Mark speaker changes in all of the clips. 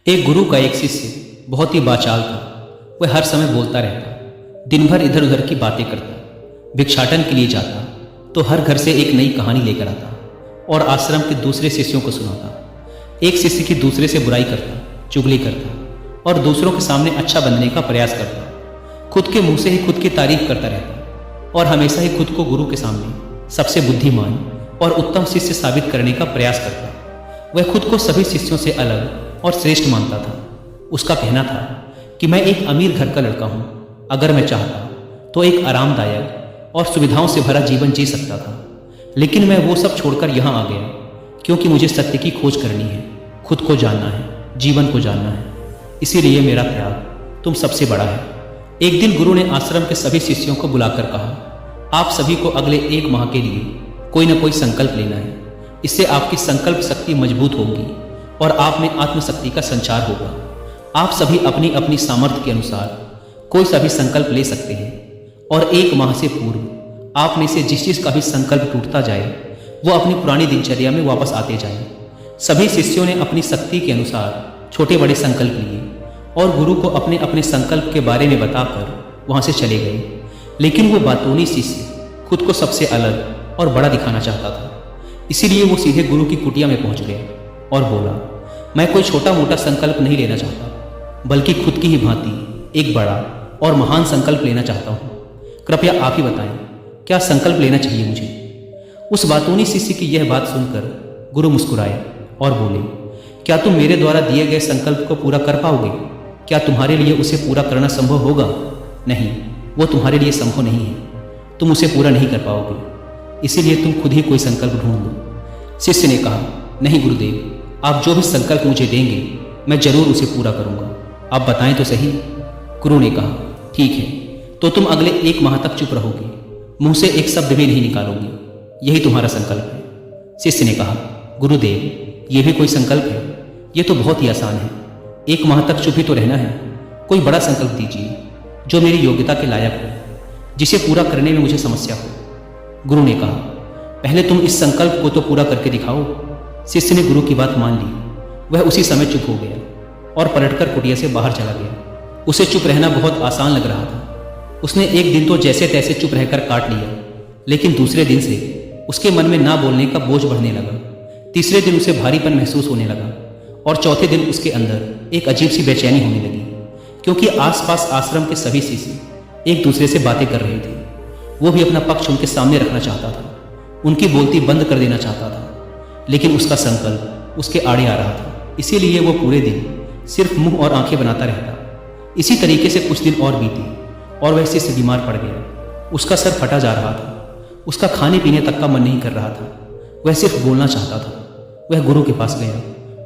Speaker 1: एक गुरु का एक शिष्य बहुत ही बाचाल था। वह हर समय बोलता रहता, दिन भर इधर उधर की बातें करता। भिक्षाटन के लिए जाता तो हर घर से एक नई कहानी लेकर आता और आश्रम के दूसरे शिष्यों को सुनाता। एक शिष्य की दूसरे से बुराई करता, चुगली करता और दूसरों के सामने अच्छा बनने का प्रयास करता। खुद के मुंह से ही खुद की तारीफ करता रहता और हमेशा ही खुद को गुरु के सामने सबसे बुद्धिमान और उत्तम शिष्य साबित करने का प्रयास करता। वह खुद को सभी शिष्यों से अलग और श्रेष्ठ मानता था। उसका कहना था कि मैं एक अमीर घर का लड़का हूँ, अगर मैं चाहता तो एक आरामदायक और सुविधाओं से भरा जीवन जी सकता था। लेकिन मैं वो सब छोड़कर यहाँ आ गया क्योंकि मुझे सत्य की खोज करनी है, खुद को जानना है, जीवन को जानना है। इसीलिए मेरा त्याग तुम सबसे बड़ा है। एक दिन गुरु ने आश्रम के सभी शिष्यों को बुलाकर कहा, आप सभी को अगले 1 माह के लिए कोई न कोई संकल्प लेना है। इससे आपकी संकल्प शक्ति मजबूत होगी और आप में आत्मशक्ति का संचार होगा। आप सभी अपनी अपनी सामर्थ्य के अनुसार कोई सा भी संकल्प ले सकते हैं और 1 माह से पूर्व आप में से जिस चीज का भी संकल्प टूटता जाए वो अपनी पुरानी दिनचर्या में वापस आते जाए। सभी शिष्यों ने अपनी शक्ति के अनुसार छोटे बड़े संकल्प लिए और गुरु को अपने अपने संकल्प के बारे में बताकर वहां से चले गए। लेकिन वो बातूनी शिष्य खुद को सबसे अलग और बड़ा दिखाना चाहता था। इसीलिए वो सीधे गुरु की कुटिया में पहुंच गया और बोला, मैं कोई छोटा मोटा संकल्प नहीं लेना चाहता, बल्कि खुद की ही भांति एक बड़ा और महान संकल्प लेना चाहता हूँ। कृपया आप ही बताएं, क्या संकल्प लेना चाहिए मुझे? उस बातूनी शिष्य की यह बात सुनकर गुरु मुस्कुराए और बोले, क्या तुम मेरे द्वारा दिए गए संकल्प को पूरा कर पाओगे? क्या तुम्हारे लिए उसे पूरा करना संभव होगा? नहीं, वो तुम्हारे लिए संभव नहीं है। तुम उसे पूरा नहीं कर पाओगे। इसीलिए तुम खुद ही कोई संकल्प ढूंढ लो। शिष्य ने कहा, नहीं गुरुदेव, आप जो भी संकल्प मुझे देंगे मैं जरूर उसे पूरा करूंगा। आप बताएं तो सही। गुरु ने कहा, ठीक है, तो तुम अगले 1 माह तक चुप रहोगे, मुंह से एक शब्द भी नहीं निकालोगे। यही तुम्हारा संकल्प है। शिष्य ने कहा, गुरुदेव, ये भी कोई संकल्प है? ये तो बहुत ही आसान है। 1 माह तक चुप ही तो रहना है। कोई बड़ा संकल्प दीजिए जो मेरी योग्यता के लायक हो, जिसे पूरा करने में मुझे समस्या हो। गुरु ने कहा, पहले तुम इस संकल्प को तो पूरा करके दिखाओ। शिष्य ने गुरु की बात मान ली। वह उसी समय चुप हो गया और पलटकर कुटिया से बाहर चला गया। उसे चुप रहना बहुत आसान लग रहा था। उसने एक दिन तो जैसे तैसे चुप रहकर काट लिया, लेकिन दूसरे दिन से उसके मन में ना बोलने का बोझ बढ़ने लगा। तीसरे दिन उसे भारीपन महसूस होने लगा और चौथे दिन उसके अंदर एक अजीब सी बेचैनी होने लगी, क्योंकि आसपास आश्रम के सभी शिष्य एक दूसरे से बातें कर रहे थे। वो भी अपना पक्ष उनके सामने रखना चाहता था, उनकी बोलती बंद कर देना चाहता था, लेकिन उसका संकल्प उसके आड़े आ रहा था। इसीलिए वो पूरे दिन सिर्फ मुंह और आंखें बनाता रहता। इसी तरीके से कुछ दिन और बीते और वह शिष्य बीमार पड़ गया। उसका सर फटा जा रहा था। उसका खाने पीने तक का मन नहीं कर रहा था। वह सिर्फ बोलना चाहता था। वह गुरु के पास गया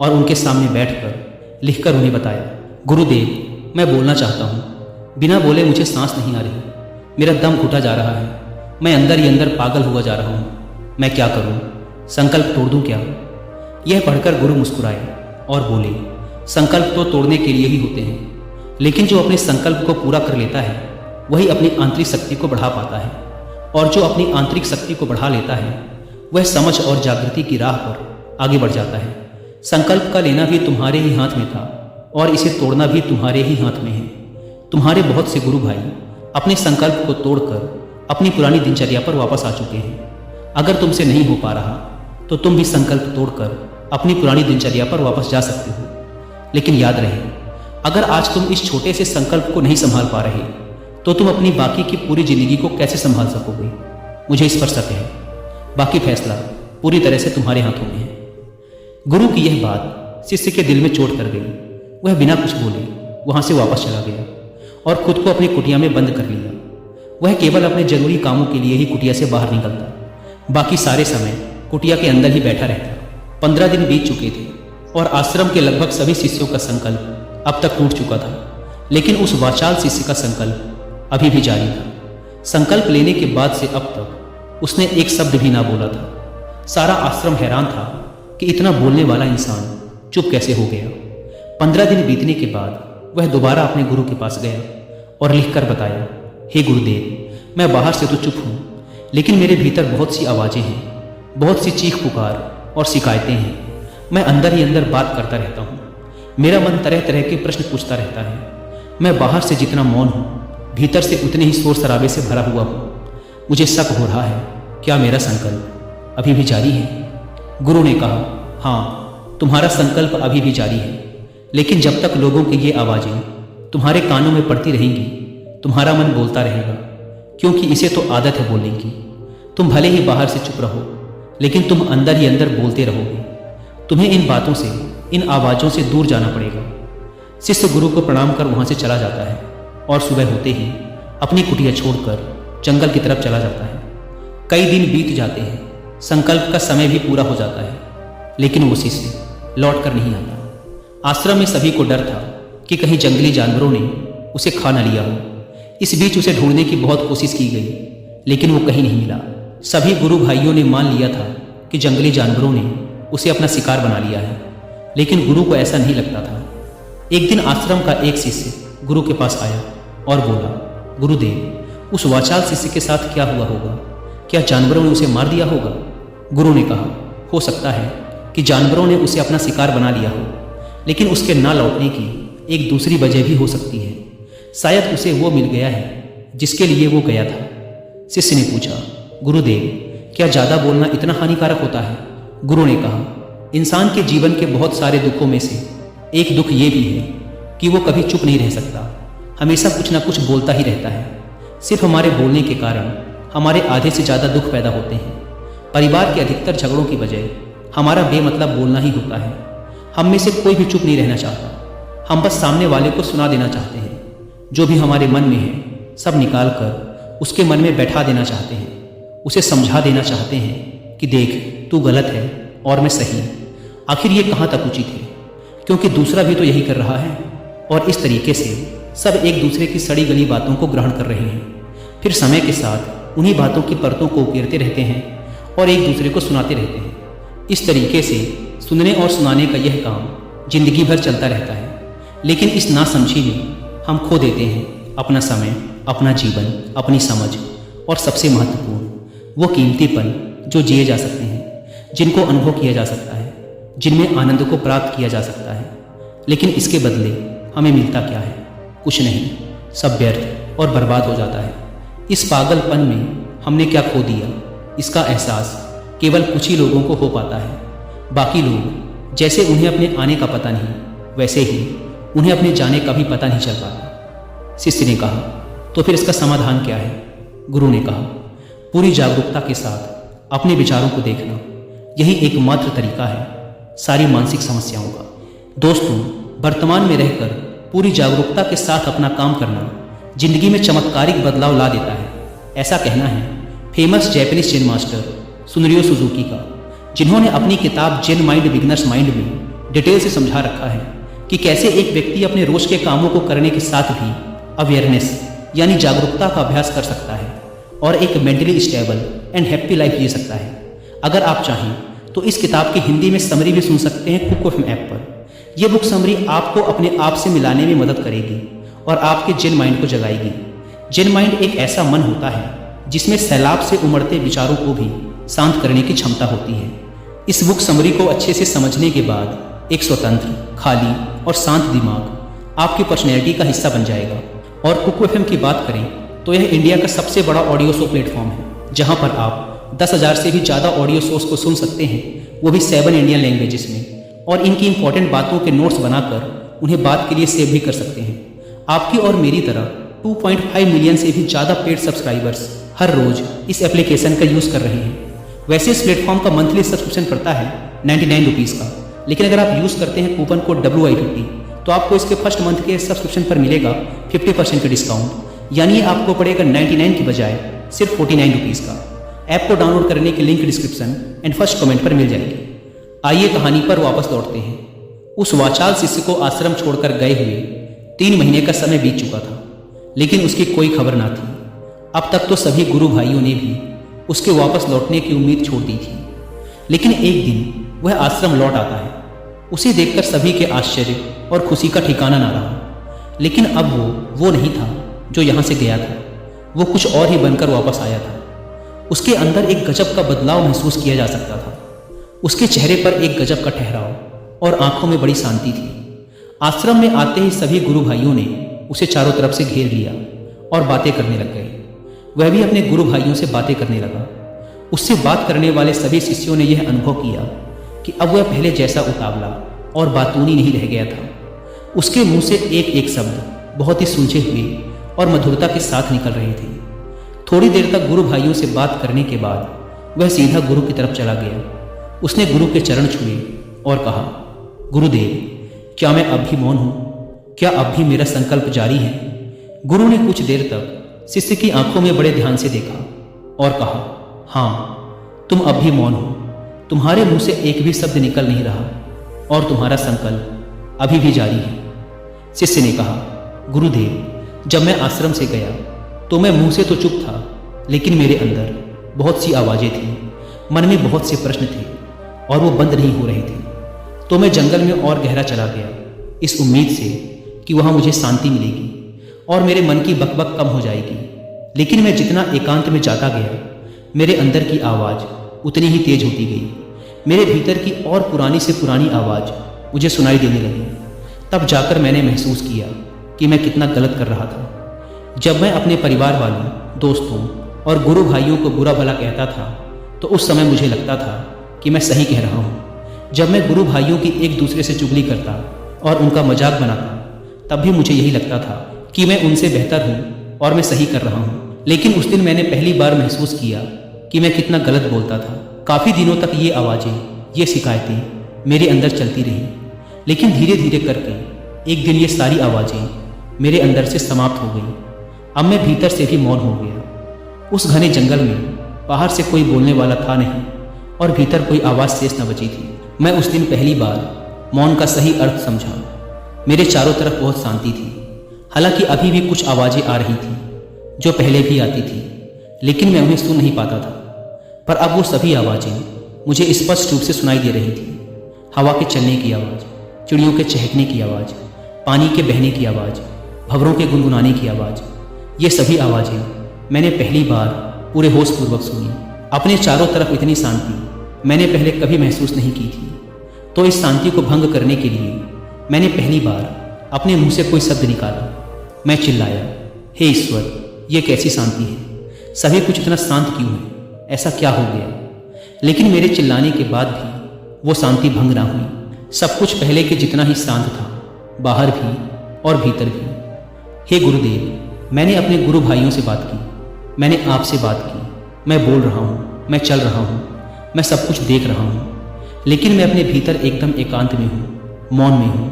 Speaker 1: और उनके सामने बैठकर लिखकर उन्हें बताया, गुरुदेव, मैं बोलना चाहता हूँ। बिना बोले मुझे सांस नहीं आ रही। मेरा दम घुटा जा रहा है। मैं अंदर ही अंदर पागल हुआ जा रहा हूँ। मैं क्या करूँ? संकल्प तोड़ दूँ क्या? यह पढ़कर गुरु मुस्कुराए और बोले, संकल्प तो तोड़ने के लिए ही होते हैं, लेकिन जो अपने संकल्प को पूरा कर लेता है वही अपनी आंतरिक शक्ति को बढ़ा पाता है। और जो अपनी आंतरिक शक्ति को बढ़ा लेता है वह समझ और जागृति की राह पर आगे बढ़ जाता है। संकल्प का लेना भी तुम्हारे ही हाथ में था और इसे तोड़ना भी तुम्हारे ही हाथ में है। तुम्हारे बहुत से गुरु भाई अपने संकल्प को तोड़कर अपनी पुरानी दिनचर्या पर वापस आ चुके हैं। अगर तुमसे नहीं हो पा रहा तो तुम भी संकल्प तोड़कर अपनी पुरानी दिनचर्या पर वापस जा सकते हो। लेकिन याद रहे, अगर आज तुम इस छोटे से संकल्प को नहीं संभाल पा रहे तो तुम अपनी बाकी की पूरी जिंदगी को कैसे संभाल सकोगे? मुझे इस पर शक है। बाकी फैसला पूरी तरह से तुम्हारे हाथों में है। गुरु की यह बात शिष्य के दिल में चोट कर गई। वह बिना कुछ बोले वहां से वापस चला गया और खुद को अपनी कुटिया में बंद कर लिया। वह केवल अपने जरूरी कामों के लिए ही कुटिया से बाहर निकलता, बाकी सारे समय कुटिया के अंदर ही बैठा रहता। 15 दिन बीत चुके थे और आश्रम के लगभग सभी शिष्यों का संकल्प अब तक टूट चुका था, लेकिन उस वाचाल शिष्य का संकल्प अभी भी जारी था। संकल्प लेने के बाद से अब तक उसने एक शब्द भी ना बोला था। सारा आश्रम हैरान था कि इतना बोलने वाला इंसान चुप कैसे हो गया। 15 दिन बीतने के बाद वह दोबारा अपने गुरु के पास गया और लिखकर बताया, हे गुरुदेव, मैं बाहर से तो चुप हूँ, लेकिन मेरे भीतर बहुत सी आवाज़ें हैं, बहुत सी चीख पुकार और शिकायतें हैं। मैं अंदर ही अंदर बात करता रहता हूँ। मेरा मन तरह तरह के प्रश्न पूछता रहता है। मैं बाहर से जितना मौन हूँ, भीतर से उतने ही शोर शराबे से भरा हुआ हूँ। मुझे शक हो रहा है, क्या मेरा संकल्प अभी भी जारी है? गुरु ने कहा, हाँ, तुम्हारा संकल्प अभी भी जारी है, लेकिन जब तक लोगों की ये आवाज़ें तुम्हारे कानों में पड़ती रहेंगी, तुम्हारा मन बोलता रहेगा, क्योंकि इसे तो आदत है बोलने की। तुम भले ही बाहर से चुप रहो, लेकिन तुम अंदर ही अंदर बोलते रहोगे। तुम्हें इन बातों से, इन आवाज़ों से दूर जाना पड़ेगा। शिष्य गुरु को प्रणाम कर वहाँ से चला जाता है और सुबह होते ही अपनी कुटिया छोड़कर जंगल की तरफ चला जाता है। कई दिन बीत जाते हैं, संकल्प का समय भी पूरा हो जाता है, लेकिन वो शिष्य लौट कर नहीं आता। आश्रम में सभी को डर था कि कहीं जंगली जानवरों ने उसे खा न लिया हो। इस बीच उसे ढूंढने की बहुत कोशिश की गई, लेकिन वो कहीं नहीं मिला। सभी गुरु भाइयों ने मान लिया था कि जंगली जानवरों ने उसे अपना शिकार बना लिया है, लेकिन गुरु को ऐसा नहीं लगता था। एक दिन आश्रम का एक शिष्य गुरु के पास आया और बोला, गुरुदेव, उस वाचाल शिष्य के साथ क्या हुआ होगा? क्या जानवरों ने उसे मार दिया होगा? गुरु ने कहा, हो सकता है कि जानवरों ने उसे अपना शिकार बना लिया हो, लेकिन उसके ना लौटने की एक दूसरी वजह भी हो सकती है। शायद उसे वो मिल गया है जिसके लिए वो गया था। शिष्य ने पूछा, गुरुदेव, क्या ज़्यादा बोलना इतना हानिकारक होता है? गुरु ने कहा, इंसान के जीवन के बहुत सारे दुखों में से एक दुख ये भी है कि वो कभी चुप नहीं रह सकता, हमेशा कुछ ना कुछ बोलता ही रहता है। सिर्फ हमारे बोलने के कारण हमारे आधे से ज़्यादा दुख पैदा होते हैं। परिवार के अधिकतर झगड़ों की वजह हमारा बेमतलब बोलना ही होता है। हम में से कोई भी चुप नहीं रहना चाहता। हम बस सामने वाले को सुना देना चाहते हैं। जो भी हमारे मन में है सब निकाल कर उसके मन में बैठा देना चाहते हैं। उसे समझा देना चाहते हैं कि देख, तू गलत है और मैं सही। आखिर ये कहाँ तक उचित है, क्योंकि दूसरा भी तो यही कर रहा है। और इस तरीके से सब एक दूसरे की सड़ी गली बातों को ग्रहण कर रहे हैं। फिर समय के साथ उन्हीं बातों की परतों को उकेरते रहते हैं और एक दूसरे को सुनाते रहते हैं। इस तरीके से सुनने और सुनाने का यह काम जिंदगी भर चलता रहता है, लेकिन इस नासमझी में हम खो देते हैं अपना समय, अपना जीवन, अपनी समझ और सबसे महत्वपूर्ण वो कीमती पल जो जिए जा सकते हैं, जिनको अनुभव किया जा सकता है, जिनमें आनंद को प्राप्त किया जा सकता है। लेकिन इसके बदले हमें मिलता क्या है? कुछ नहीं, सब व्यर्थ और बर्बाद हो जाता है। इस पागलपन में हमने क्या खो दिया, इसका एहसास केवल कुछ ही लोगों को हो पाता है। बाकी लोग जैसे उन्हें अपने आने का पता नहीं, वैसे ही उन्हें अपने जाने का भी पता नहीं चल पाता। शिष्य ने कहा, तो फिर इसका समाधान क्या है? गुरु ने कहा, पूरी जागरूकता के साथ अपने विचारों को देखना, यही एकमात्र तरीका है सारी मानसिक समस्याओं का। दोस्तों, वर्तमान में रहकर पूरी जागरूकता के साथ अपना काम करना जिंदगी में चमत्कारिक बदलाव ला देता है। ऐसा कहना है फेमस जैपनीज जेन मास्टर सुनरियो सुजुकी का, जिन्होंने अपनी किताब जेन माइंड बिगिनर्स माइंड में डिटेल से समझा रखा है कि कैसे एक व्यक्ति अपने रोज के कामों को करने के साथ भी अवेयरनेस यानी जागरूकता का अभ्यास कर सकता है और एक mentally stable and happy life जी सकता है। अगर आप चाहें तो इस किताब की हिंदी में समरी भी सुन सकते हैं कुक एफएम ऐप पर। यह बुक समरी आपको अपने आप से मिलाने में मदद करेगी और आपके जेन माइंड को जगाएगी। जेन माइंड एक ऐसा मन होता है जिसमें सैलाब से उमड़ते विचारों को भी शांत करने की क्षमता होती है। इस बुक समरी को अच्छे से समझने के बाद एक स्वतंत्र, खाली और शांत दिमाग आपकी पर्सनैलिटी का हिस्सा बन जाएगा। और कुक एफएम की बात करें तो यह इंडिया का सबसे बड़ा ऑडियो शो प्लेटफॉर्म है, जहां पर आप 10,000 से भी ज़्यादा ऑडियो शोज को सुन सकते हैं, वो भी 7 इंडियन लैंग्वेजेस में। और इनकी इंपॉर्टेंट बातों के नोट्स बनाकर उन्हें बात के लिए सेव भी कर सकते हैं। आपकी और मेरी तरह 2.5 मिलियन से भी ज़्यादा पेड सब्सक्राइबर्स हर रोज इस एप्लीकेशन का यूज़ कर रहे हैं। वैसे इस प्लेटफॉर्म का मंथली सब्सक्रिप्शन पड़ता है 99 रुपीज़ का, लेकिन अगर आप यूज़ करते हैं कूपन कोड WI50 तो आपको इसके फर्स्ट मंथ के सब्सक्रिप्शन पर मिलेगा 50% का डिस्काउंट। यानी ये आपको पड़ेगा 99 की बजाय सिर्फ 49 रुपीज़ का। ऐप को डाउनलोड करने की link description and first comment पर मिल जाएगी। आइए कहानी पर वापस लौटते हैं। उस वाचाल शिष्य को आश्रम छोड़कर गए हुए 3 महीने का समय बीत चुका था, लेकिन उसकी कोई खबर ना थी। अब तक तो सभी गुरु भाइयों ने भी उसके वापस लौटने की उम्मीद छोड़ दी थी, लेकिन एक दिन वह आश्रम लौट आता है। उसे देखकर सभी के आश्चर्य और खुशी का ठिकाना ना रहा। लेकिन अब वो नहीं था जो यहाँ से गया था, वो कुछ और ही बनकर वापस आया था। उसके अंदर एक गजब का बदलाव महसूस किया जा सकता था। उसके चेहरे पर एक गजब का ठहराव और आंखों में बड़ी शांति थी। आश्रम में आते ही सभी गुरु भाइयों ने उसे चारों तरफ से घेर लिया और बातें करने लग गए। वह भी अपने गुरु भाइयों से बातें करने लगा। उससे बात करने वाले सभी शिष्यों ने यह अनुभव किया कि अब वह पहले जैसा उतावला और बातूनी नहीं रह गया था। उसके मुंह से एक एक शब्द बहुत ही सुलझे हुए और मधुरता के साथ निकल रहे थे। थोड़ी देर तक गुरु भाइयों से बात करने के बाद वह सीधा गुरु की तरफ चला गया। उसने गुरु के चरण छुए और कहा, गुरुदेव, क्या मैं अब भी मौन हूं? क्या अब भी मेरा संकल्प जारी है? गुरु ने कुछ देर तक शिष्य की आंखों में बड़े ध्यान से देखा और कहा, हाँ, तुम अब भी मौन हो। तुम्हारे मुंह से एक भी शब्द निकल नहीं रहा और तुम्हारा संकल्प अभी भी जारी है। शिष्य ने कहा, गुरुदेव, जब मैं आश्रम से गया तो मैं मुंह से तो चुप था, लेकिन मेरे अंदर बहुत सी आवाजें थीं, मन में बहुत से प्रश्न थे और वो बंद नहीं हो रहे थे। तो मैं जंगल में और गहरा चला गया, इस उम्मीद से कि वहां मुझे शांति मिलेगी और मेरे मन की बकबक कम हो जाएगी। लेकिन मैं जितना एकांत में जाता गया, मेरे अंदर की आवाज़ उतनी ही तेज होती गई। मेरे भीतर की और पुरानी से पुरानी आवाज़ मुझे सुनाई देने लगी। तब जाकर मैंने महसूस किया कि मैं कितना गलत कर रहा था। जब मैं अपने परिवार वालों, दोस्तों और गुरु भाइयों को बुरा भला कहता था तो उस समय मुझे लगता था कि मैं सही कह रहा हूँ। जब मैं गुरु भाइयों की एक दूसरे से चुगली करता और उनका मजाक बनाता, तब भी मुझे यही लगता था कि मैं उनसे बेहतर हूँ और मैं सही कर रहा हूँ। लेकिन उस दिन मैंने पहली बार महसूस किया कि मैं कितना गलत बोलता था। काफ़ी दिनों तक ये आवाज़ें, ये शिकायतें मेरे अंदर चलती रहीं, लेकिन धीरे धीरे करके एक दिन ये सारी आवाज़ें मेरे अंदर से समाप्त हो गई। अब मैं भीतर से भी मौन हो गया। उस घने जंगल में बाहर से कोई बोलने वाला था नहीं और भीतर कोई आवाज़ शेष न बची थी। मैं उस दिन पहली बार मौन का सही अर्थ समझा। मेरे चारों तरफ बहुत शांति थी। हालांकि अभी भी कुछ आवाज़ें आ रही थीं जो पहले भी आती थी, लेकिन मैं उन्हें सुन नहीं पाता था। पर अब वो सभी आवाज़ें मुझे स्पष्ट रूप से सुनाई दे रही थी। हवा के चलने की आवाज़, चिड़ियों के चहकने की आवाज़, पानी के बहने की आवाज़, भंवरों के गुनगुनाने की आवाज़, ये सभी आवाज़ें मैंने पहली बार पूरे होशपूर्वक सुनी। अपने चारों तरफ इतनी शांति मैंने पहले कभी महसूस नहीं की थी। तो इस शांति को भंग करने के लिए मैंने पहली बार अपने मुंह से कोई शब्द निकाला। मैं चिल्लाया, हे ईश्वर, ये कैसी शांति है? सभी कुछ इतना शांत क्यों है? ऐसा क्या हो गया? लेकिन मेरे चिल्लाने के बाद भी वो शांति भंग ना हुई। सब कुछ पहले के जितना ही शांत था, बाहर भी और भीतर भी। हे गुरुदेव, मैंने अपने गुरु भाइयों से बात की, मैंने आपसे बात की। मैं बोल रहा हूँ, मैं चल रहा हूँ, मैं सब कुछ देख रहा हूँ, लेकिन मैं अपने भीतर एकदम एकांत में हूँ, मौन में हूँ।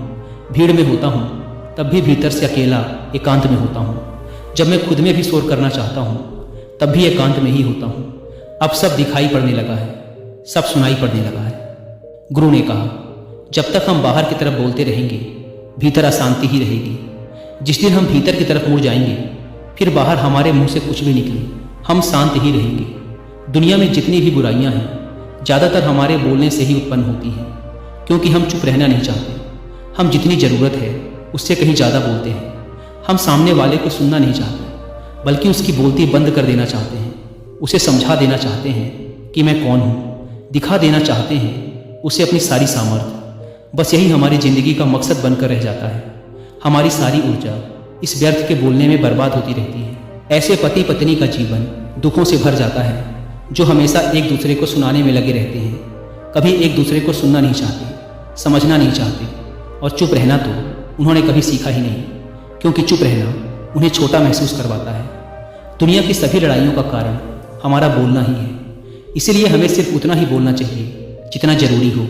Speaker 1: भीड़ में होता हूँ तब भी भीतर से अकेला एकांत में होता हूँ। जब मैं खुद में भी शोर करना चाहता हूँ तब भी एकांत में ही होता हूँ। अब सब दिखाई पड़ने लगा है, सब सुनाई पड़ने लगा है। गुरु ने कहा, जब तक हम बाहर की तरफ बोलते रहेंगे, भीतर अशांति ही रहेगी। जिस दिन हम भीतर की तरफ मुड़ जाएंगे, फिर बाहर हमारे मुंह से कुछ भी निकले, हम शांत ही रहेंगे। दुनिया में जितनी भी बुराइयां हैं, ज़्यादातर हमारे बोलने से ही उत्पन्न होती हैं, क्योंकि हम चुप रहना नहीं चाहते। हम जितनी ज़रूरत है उससे कहीं ज़्यादा बोलते हैं। हम सामने वाले को सुनना नहीं चाहते, बल्कि उसकी बोलती बंद कर देना चाहते हैं। उसे समझा देना चाहते हैं कि मैं कौन हूँ, दिखा देना चाहते हैं उसे अपनी सारी सामर्थ्य। बस यही हमारी ज़िंदगी का मकसद बनकर रह जाता है। हमारी सारी ऊर्जा इस व्यर्थ के बोलने में बर्बाद होती रहती है। ऐसे पति पत्नी का जीवन दुखों से भर जाता है, जो हमेशा एक दूसरे को सुनाने में लगे रहते हैं। कभी एक दूसरे को सुनना नहीं चाहते, समझना नहीं चाहते, और चुप रहना तो उन्होंने कभी सीखा ही नहीं, क्योंकि चुप रहना उन्हें छोटा महसूस करवाता है। दुनिया की सभी लड़ाइयों का कारण हमारा बोलना ही है। इसीलिए हमें सिर्फ उतना ही बोलना चाहिए जितना जरूरी हो,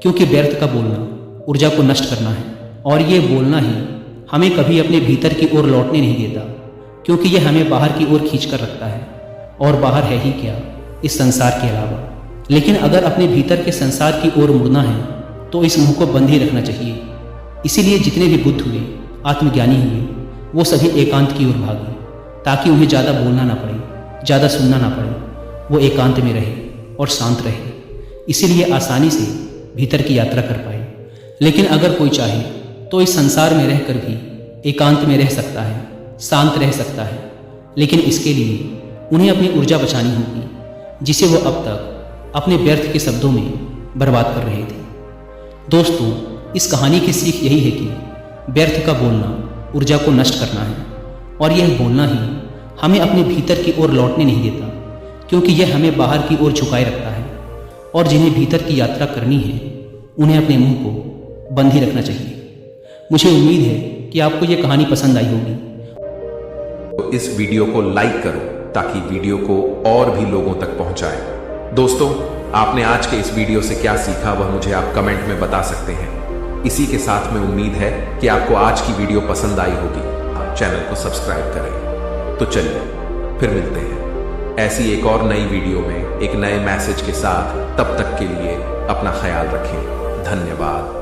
Speaker 1: क्योंकि व्यर्थ का बोलना ऊर्जा को नष्ट करना है, और ये बोलना ही हमें कभी अपने भीतर की ओर लौटने नहीं देता, क्योंकि ये हमें बाहर की ओर खींच कर रखता है। और बाहर है ही क्या इस संसार के अलावा। लेकिन अगर अपने भीतर के संसार की ओर मुड़ना है तो इस मुंह को बंद ही रखना चाहिए। इसीलिए जितने भी बुद्ध हुए, आत्मज्ञानी हुए, वो सभी एकांत की ओर भागे, ताकि उन्हें ज़्यादा बोलना ना पड़े, ज़्यादा सुनना ना पड़े। वो एकांत में रहे और शांत रहे, इसीलिए आसानी से भीतर की यात्रा कर पाए। लेकिन अगर कोई चाहे तो इस संसार में रहकर भी एकांत में रह सकता है, शांत रह सकता है, लेकिन इसके लिए उन्हें अपनी ऊर्जा बचानी होगी, जिसे वो अब तक अपने व्यर्थ के शब्दों में बर्बाद कर रहे थे। दोस्तों, इस कहानी की सीख यही है कि व्यर्थ का बोलना ऊर्जा को नष्ट करना है, और यह बोलना ही हमें अपने भीतर की ओर लौटने नहीं देता, क्योंकि यह हमें बाहर की ओर झुकाए रखता है। और जिन्हें भीतर की यात्रा करनी है उन्हें अपने मुंह को बंद ही रखना चाहिए। मुझे उम्मीद है कि आपको यह कहानी पसंद आई होगी।
Speaker 2: तो इस वीडियो को लाइक करो ताकि वीडियो को और भी लोगों तक पहुंचाए। दोस्तों, आपने आज के इस वीडियो से क्या सीखा वह मुझे आप कमेंट में बता सकते हैं। इसी के साथ में उम्मीद है कि आपको आज की वीडियो पसंद आई होगी। चैनल को सब्सक्राइब करें। तो चलिए फिर मिलते हैं ऐसी एक और नई वीडियो में एक नए मैसेज के साथ। तब तक के लिए अपना ख्याल रखें। धन्यवाद।